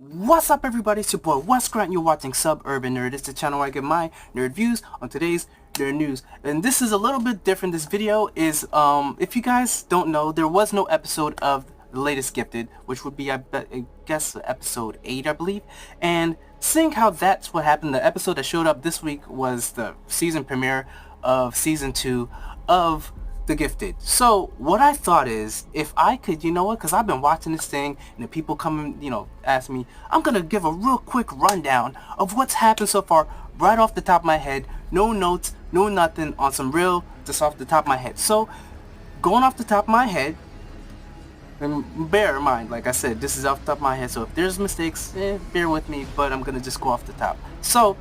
What's up, everybody? It's your boy Wes Grant. You're watching Suburban Nerd. It's the channel where I get my nerd views on today's nerd news. And this is a little bit different. This video is, if you guys don't know, there was no episode of the latest Gifted, which would be, I guess, episode 8, I believe. And seeing how that's what happened, the episode that showed up this week was the season premiere of season 2 of The Gifted. So what I thought is, if I could, you know what, because I've been watching this thing and the people come and, ask me, I'm going to give a real quick rundown of what's happened so far right off the top of my head. No notes, no nothing, on some real, just off the top of my head. So going off the top of my head, and bear in mind, like I said, this is off the top of my head, so if there's mistakes, bear with me, but I'm going to just go off the top. So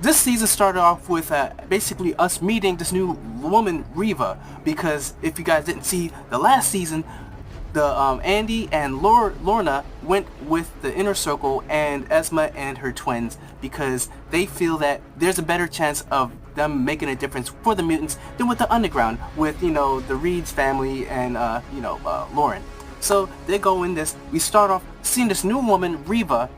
this season started off with basically us meeting this new woman, Reva, because if you guys didn't see the last season, the Andy and Lorna went with the Inner Circle and Esma and her twins because they feel that there's a better chance of them making a difference for the mutants than with the Underground, with, the Reeves family and, Lauren. So they go in this, we start off seeing this new woman, Reva,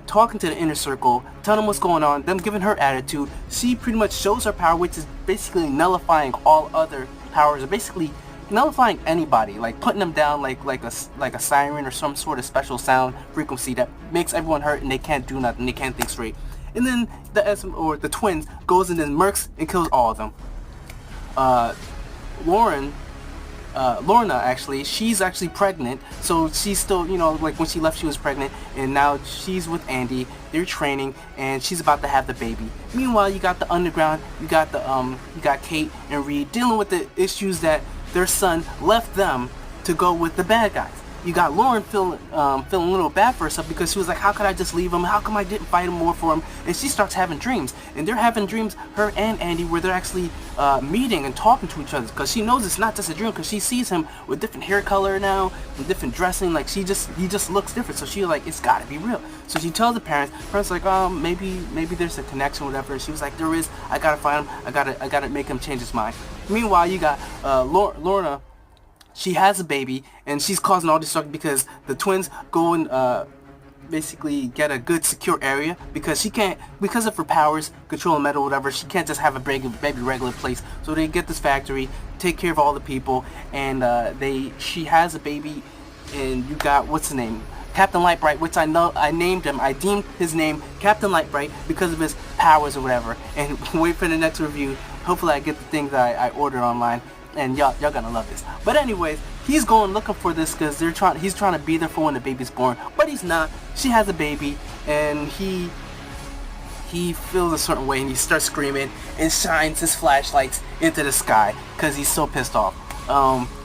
talking to the Inner Circle, telling them what's going on, them giving her attitude. She pretty much shows her power, which is basically nullifying all other powers, or basically nullifying anybody, like putting them down like a siren or some sort of special sound frequency that makes everyone hurt and they can't do nothing, they can't think straight. And then the twins goes in and murks and kills all of them. Lorna, actually, she's actually pregnant, so she's still, like when she left she was pregnant, and now she's with Andy, they're training, and she's about to have the baby. Meanwhile, you got the Underground, you got Cate and Reed dealing with the issues that their son left them to go with the bad guys. You got Lauren feeling a little bad for herself because she was like, how could I just leave him? How come I didn't fight him more for him? And she starts having dreams. And they're having dreams, her and Andy, where they're actually meeting and talking to each other. Because she knows it's not just a dream, because she sees him with different hair color now, and different dressing. Like, he just looks different. So she's like, it's gotta be real. So she tells the parents. Parents like, maybe there's a connection, whatever. And she was like, there is. I gotta find him. I gotta make him change his mind. Meanwhile, you got Lorna. She has a baby, and she's causing all this trouble because the twins go and basically get a good secure area because she can't, because of her powers, controlling metal, whatever, she can't just have a baby regular place. So they get this factory, take care of all the people, and she has a baby, and you got, what's his name? Captain Lightbright, which I deemed his name Captain Lightbright because of his powers or whatever. And wait for the next review. Hopefully I get the things that I ordered online. And y'all gonna love this. But anyways, he's going looking for this because he's trying to be there for when the baby's born. But he's not. She has a baby, and he feels a certain way, and he starts screaming and shines his flashlights into the sky because he's so pissed off.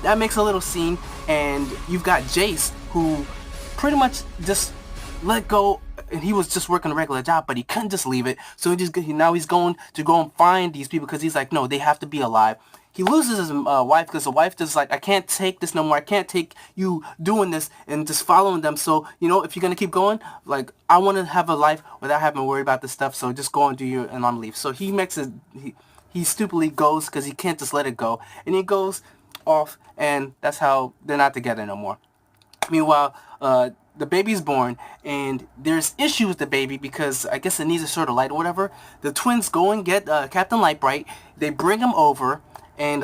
That makes a little scene, and you've got Jace, who pretty much just let go, and he was just working a regular job, but he couldn't just leave it. So now he's going to go and find these people because he's like, no, they have to be alive. He loses his wife because the wife just like, I can't take this no more. I can't take you doing this and just following them. So, if you're going to keep going, like, I want to have a life without having to worry about this stuff. So just go and do your, and I'm leave. So he he stupidly goes because he can't just let it go. And he goes off, and that's how they're not together no more. Meanwhile, the baby's born, and there's issues with the baby because I guess it needs a sort of light or whatever. The twins go and get Captain Lightbright. They bring him over. And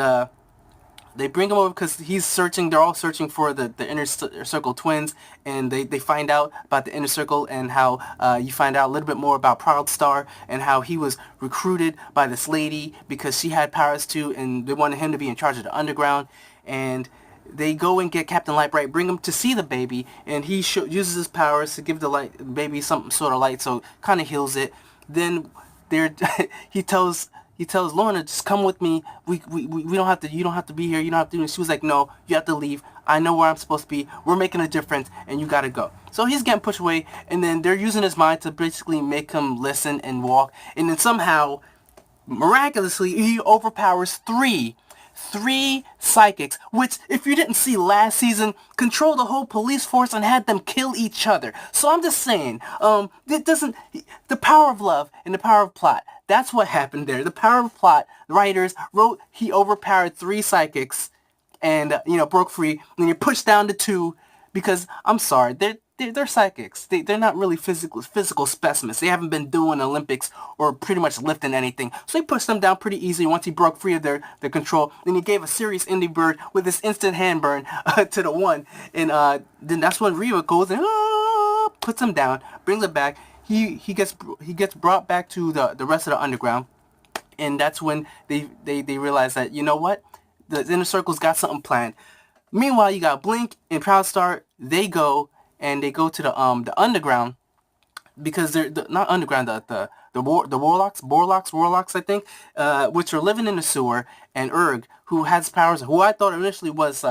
they bring him over because he's searching. They're all searching for the Inner Circle twins, and they find out about the Inner Circle and how you find out a little bit more about Proudstar and how he was recruited by this lady because she had powers too, and they wanted him to be in charge of the Underground. And they go and get Captain Lightbright, bring him to see the baby, and he uses his powers to give the baby some sort of light, so kind of heals it. Then he tells Lorna, just come with me. We don't have to. You don't have to be here. You don't have to. And she was like, no, you have to leave. I know where I'm supposed to be. We're making a difference, and you gotta go. So he's getting pushed away, and then they're using his mind to basically make him listen and walk. And then somehow, miraculously, he overpowers three psychics, which, if you didn't see last season, controlled the whole police force and had them kill each other. So I'm just saying, the power of love and the power of plot, that's what happened there. The power of plot, the writers wrote, he overpowered 3 psychics and, broke free, and you pushed down to 2, because, I'm sorry, they're psychics. They're not really physical specimens. They haven't been doing Olympics or pretty much lifting anything. So he pushed them down pretty easily once he broke free of their control. Then he gave a serious indie bird with this instant hand burn to the one. And then that's when Reva goes and puts him down, brings it back. He gets brought back to the rest of the underground. And that's when they realize that, you know what? The Inner Circle's got something planned. Meanwhile, you got Blink and Proudstar. They go to the underground, because they're not underground, the warlocks, I think, which are living in the sewer. And Urg, who has powers, who I thought initially was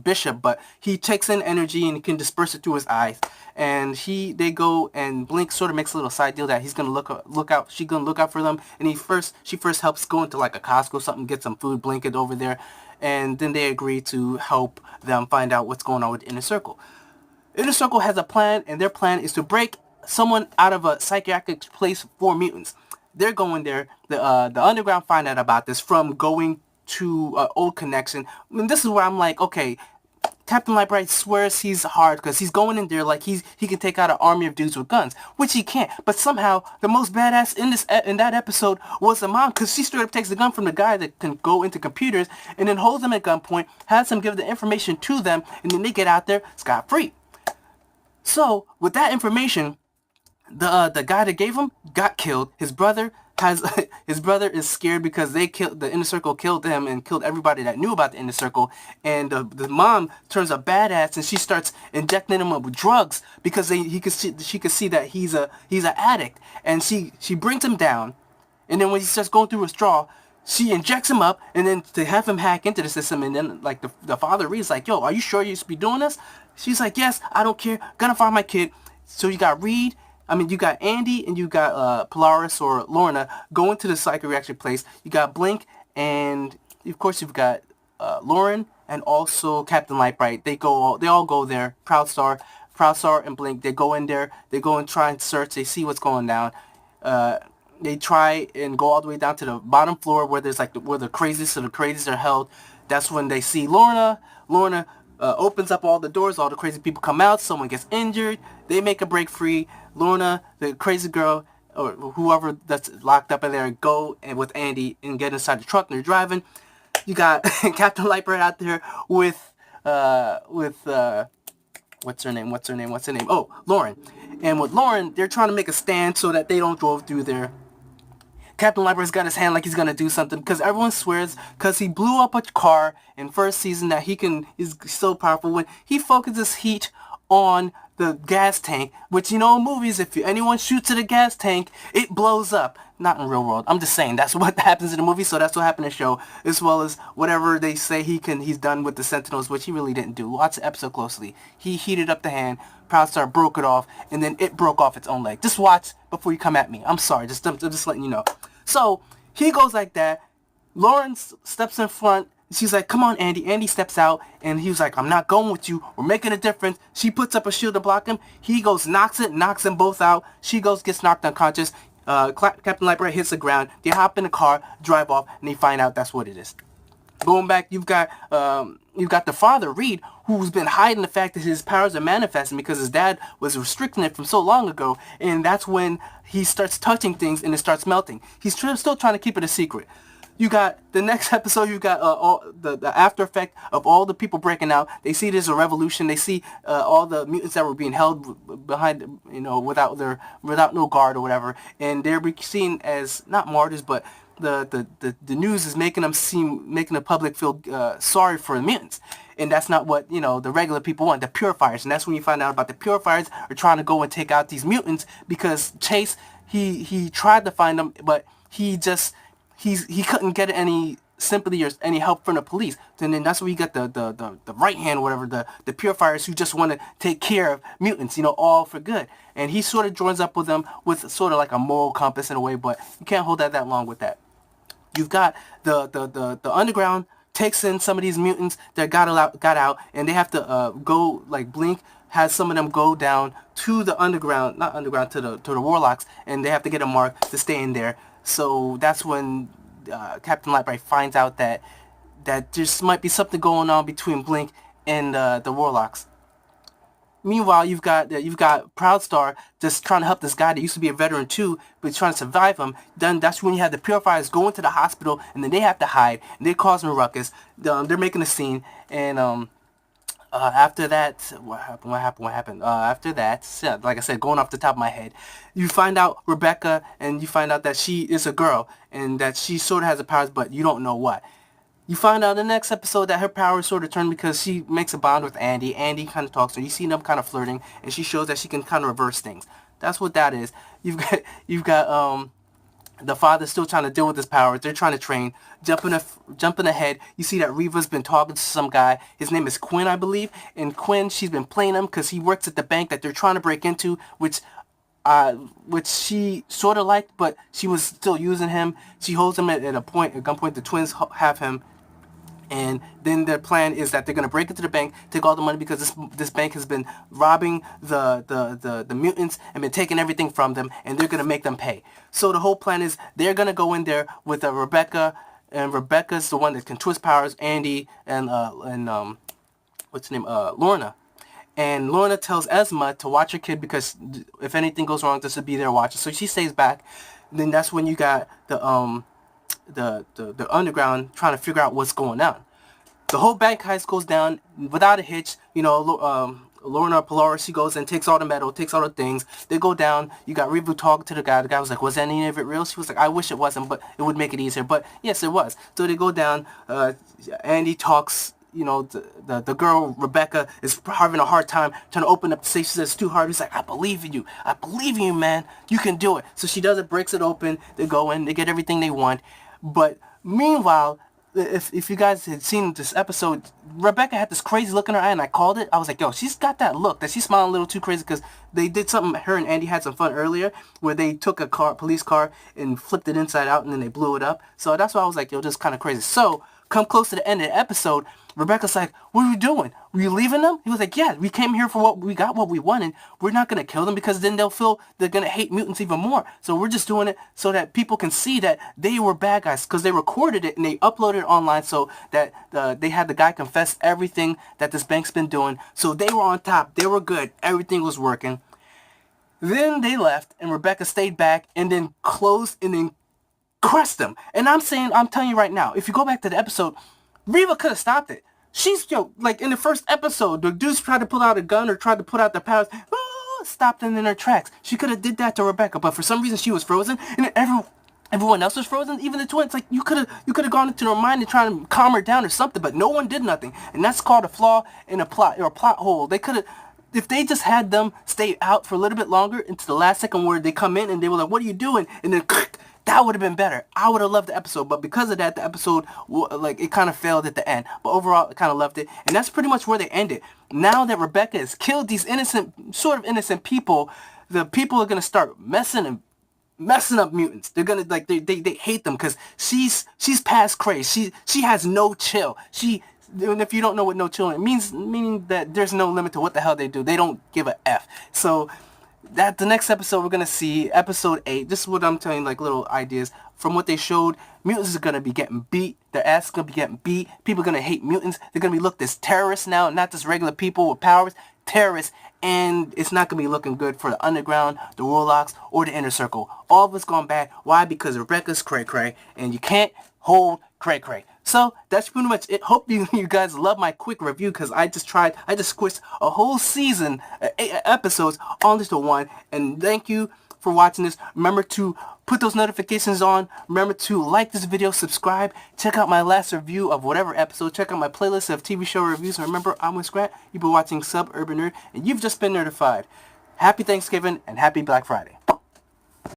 Bishop, but he takes in energy and he can disperse it through his eyes. And they go, and Blink sort of makes a little side deal that he's gonna look out. She's gonna look out for them, and she first helps go into like a Costco or something, get some food, blanket over there, and then they agree to help them find out what's going on with Inner Circle. Inner Circle has a plan, and their plan is to break someone out of a psychiatric place for mutants. They're going there. The underground find out about this from going to old connection. I mean, this is where I'm like, okay, Captain Lightbright swears he's hard because he's going in there like he can take out an army of dudes with guns, which he can't. But somehow the most badass in that episode was the mom, because she straight up takes the gun from the guy that can go into computers and then holds them at gunpoint, has them give the information to them, and then they get out there scot-free. So with that information, the guy that gave him got killed. His brother is scared because the Inner Circle killed him and killed everybody that knew about the Inner Circle. And the mom turns a badass, and she starts injecting him with drugs because she could see that he's an addict. And she brings him down, and then when he starts going through a straw, she injects him up, and then to have him hack into the system. And then like the father Reeves like, yo, are you sure you should be doing this? She's like, yes, I don't care, gonna find my kid. So you got you got Andy and you got Polaris or Lorna going to the psychiatric place. You got Blink, and of course you've got Lauren and also Captain Lightbright. They all go there. Proudstar and Blink, they go in there. They go and try and search. They see what's going down. They try and go all the way down to the bottom floor where there's where the craziest of the crazies are held. That's when they see Lorna. Lorna opens up all the doors. All the crazy people come out. Someone gets injured. They make a break free. Lorna, the crazy girl, or whoever that's locked up in there, go and with Andy and get inside the truck, and they're driving. You got Captain Lightbright out there with what's her name? Oh, Lauren. And with Lauren, they're trying to make a stand so that they don't go through there. Captain Lightbright's got his hand like he's gonna do something, because everyone swears, because he blew up a car in first season, that he's so powerful. When he focuses heat on the gas tank, which, in movies, if anyone shoots at a gas tank, it blows up. Not in real world. I'm just saying that's what happens in the movie, so that's what happened in the show, as well as whatever they say he's done with the Sentinels, which he really didn't do. Watch the episode closely. He heated up the hand, Proudstar broke it off, and then it broke off its own leg. Just watch before you come at me. I'm sorry, I'm just letting you know. So he goes like that. Lauren steps in front. She's like, come on, Andy. Andy steps out, and he was like, I'm not going with you. We're making a difference. She puts up a shield to block him. He goes, knocks them both out. She goes, gets knocked unconscious. Captain Lightbright hits the ground. They hop in the car, drive off, and they find out that's what it is. Going back, you've got the father, Reed, who's been hiding the fact that his powers are manifesting because his dad was restricting it from so long ago, and that's when he starts touching things and it starts melting. He's still trying to keep it a secret. You got the next episode. You got all the after effect of all the people breaking out. They see there's a revolution. They see all the mutants that were being held behind, without no guard or whatever, and they're seen as not martyrs, but the news is making the public feel sorry for the mutants, and that's not what the regular people want. The Purifiers, and that's when you find out about the Purifiers are trying to go and take out these mutants, because Chase he tried to find them, but he couldn't get any sympathy or any help from the police. And then that's where you got the right hand or whatever, the Purifiers, who just want to take care of mutants, all for good. And he sort of joins up with them with sort of like a moral compass in a way, but you can't hold that long with that. You've got the underground takes in some of these mutants that got out, and they have to go, like Blink has some of them go down to the underground, not underground, to the warlocks, and they have to get a mark to stay in there. So that's when Captain Lightbright finds out that there might be something going on between Blink and the warlocks. Meanwhile, you've got Proud Star just trying to help this guy that used to be a veteran too, but he's trying to survive him. Then that's when you have the Purifiers going to the hospital, and then they have to hide, and they're causing a ruckus. They're making a scene, and after that, what happened? What happened? After that, yeah, like I said, going off the top of my head, you find out Rebecca, and you find out that she is a girl, and that she sort of has the powers, but you don't know what. You find out in the next episode that her powers sort of turn because she makes a bond with Andy. Andy kind of talks to her. You see them kind of flirting, and she shows that she can kind of reverse things. That's what that is. You've got the father's still trying to deal with his powers. They're trying to train. Jumping ahead, you see that Reva's been talking to some guy. His name is Quinn, I believe. And Quinn, she's been playing him because he works at the bank that they're trying to break into, which she sort of liked, but she was still using him. She holds him at gunpoint. The twins have him. And then their plan is that they're going to break into the bank, take all the money because this bank has been robbing the mutants and been taking everything from them, and they're going to make them pay. So the whole plan is they're going to go in there with Rebecca, and Rebecca's the one that can twist powers, Andy, and what's her name? Lorna. And Lorna tells Esma to watch her kid because if anything goes wrong, this would be their watcher. So she stays back. Then that's when you got the underground trying to figure out what's going on. The whole bank heist goes down without a hitch. Lorna Polaris, she goes and takes all the metal, takes all the things. They go down. You got Reeves talking to the guy. The guy was like, was any of it real? She was like, I wish it wasn't, but it would make it easier. But yes, it was. So they go down. Andy talks. The girl, Rebecca, is having a hard time trying to open up the safe. She says, it's too hard. He's like, I believe in you. I believe in you, man. You can do it. So she does it, breaks it open. They go in. They get everything they want. But meanwhile, if you guys had seen this episode, Rebecca had this crazy look in her eye, and I called it. I was like, yo, she's got that look that she's smiling a little too crazy because they did something. Her and Andy had some fun earlier where they took a police car, and flipped it inside out, and then they blew it up. So that's why I was like, yo, this is kind of crazy. So come close to the end of the episode, Rebecca's like, what are you doing? Were you leaving them? He was like, yeah, we came here for what we wanted. We're not going to kill them because then they're going to hate mutants even more. So we're just doing it so that people can see that they were bad guys because they recorded it and they uploaded it online so that they had the guy confess everything that this bank's been doing. So they were on top. They were good. Everything was working. Then they left and Rebecca stayed back and then closed and then crushed them. And I'm telling you right now, if you go back to the episode, Reva could have stopped it. She's, like in the first episode, the dudes tried to pull out a gun or tried to put out the powers, stopped them in their tracks. She could have did that to Rebecca, but for some reason she was frozen, and everyone else was frozen, even the twins. Like, you could have gone into her mind and tried to calm her down or something, but no one did nothing. And that's called a flaw in a plot, or a plot hole. They could have, if they just had them stay out for a little bit longer into the last second where they come in and they were like, what are you doing? And then that would have been better. I would have loved the episode, but because of that, the episode, it kind of failed at the end. But overall, I kind of loved it. And that's pretty much where they ended. Now that Rebecca has killed these sort of innocent people, the people are going to start messing up mutants. They're going to, they hate them because she's past crazy. She has no chill. And if you don't know what no chill means, meaning that there's no limit to what the hell they do. They don't give a F. So that the next episode we're going to see, episode 8, this is what I'm telling you, like little ideas. From what they showed, mutants are going to be getting beat. Their ass is going to be getting beat. People are going to hate mutants. They're going to be looked as terrorists now, not just regular people with powers, terrorists. And it's not going to be looking good for the Underground, the Warlocks, or the Inner Circle. All of it's gone bad. Why? Because Rebecca's cray-cray, and you can't hold cray-cray. So that's pretty much it. Hope you guys love my quick review because I just squished a whole season, 8 episodes on just one. And thank you for watching this. Remember to put those notifications on. Remember to like this video, subscribe, check out my last review of whatever episode, check out my playlist of TV show reviews. And remember, I'm with Scrat. You've been watching Suburban Nerd, and you've just been notified. Happy Thanksgiving and happy Black Friday.